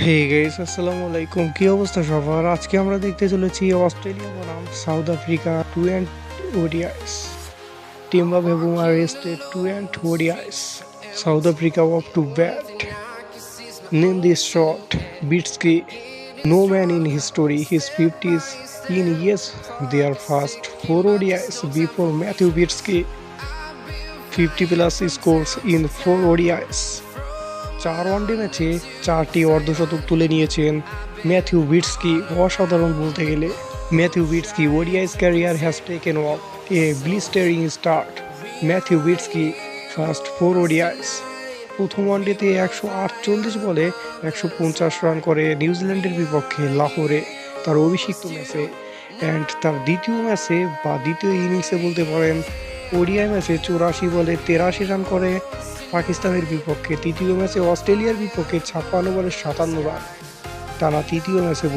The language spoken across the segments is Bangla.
হে গাইস, আসসালামু আলাইকুম। কি অবস্থা সবার? আজকে আমরা দেখতে চলেছি অস্ট্রেলিয়া বনাম সাউথ আফ্রিকা 2 ODIs। টিমবাবে বুমার rested 2 ODIs। South Africa off to bat. Name this shot. Bitsky. No man in history his 50s in yes their first 4 ODIs before Matthew Bitsky 50 plus scores in 4 ODIs। 4 one day ম্যাচে 4টি অর্ধশতক তুলে নিয়েছেন ম্যাথিউ বিটস্কি। অসাধারণ বলতে গেলে। Matthew Breetzke ODIs career has taken off a blistering start. Matthew Breetzke first 4 ODIs। প্রথম ওয়ানডেতে 148 বলে 150 রান করে নিউজিল্যান্ডের বিপক্ষে লাহোরে তার অভিষিক্ত ম্যাচে। অ্যান্ড তার দ্বিতীয় ম্যাচে বা দ্বিতীয় ইনিংসে বলতে পারেন ওডিআই ম্যাচে 84 বলে 83 রান করে পাকিস্তানের বিপক্ষে। তৃতীয় ম্যাচে অস্ট্রেলিয়ার বিপক্ষে 56 বলে 57 রান। টানা তৃতীয় ম্যাচে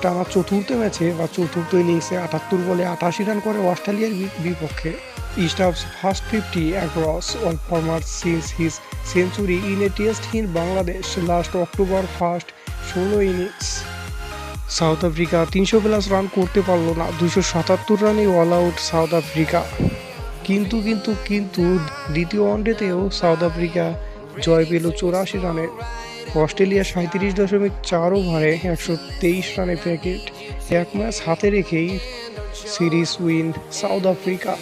টানা চতুর্থ ম্যাচে বা চতুর্থ ইনিংসে 78 বলে 88 রান করে অস্ট্রেলিয়ার বিপক্ষে। Stuffs first 50 across all formats since his century in a test in Bangladesh last October 1 16 innings. South Africa 300 plus run করতে পারলো না। 277 রানে অল আউট সাউথ আফ্রিকা। কিন্তু কিন্তু কিন্তু দ্বিতীয় ওয়ানডেতেও সাউথ আফ্রিকা জয় পেল 84 রানে। অস্ট্রেলিয়া 37.4 ওভারে 123 রানে প্যাকেট। এক ম্যাচ হাতে রেখেই সিরিজ উইন সাউথ আফ্রিকা।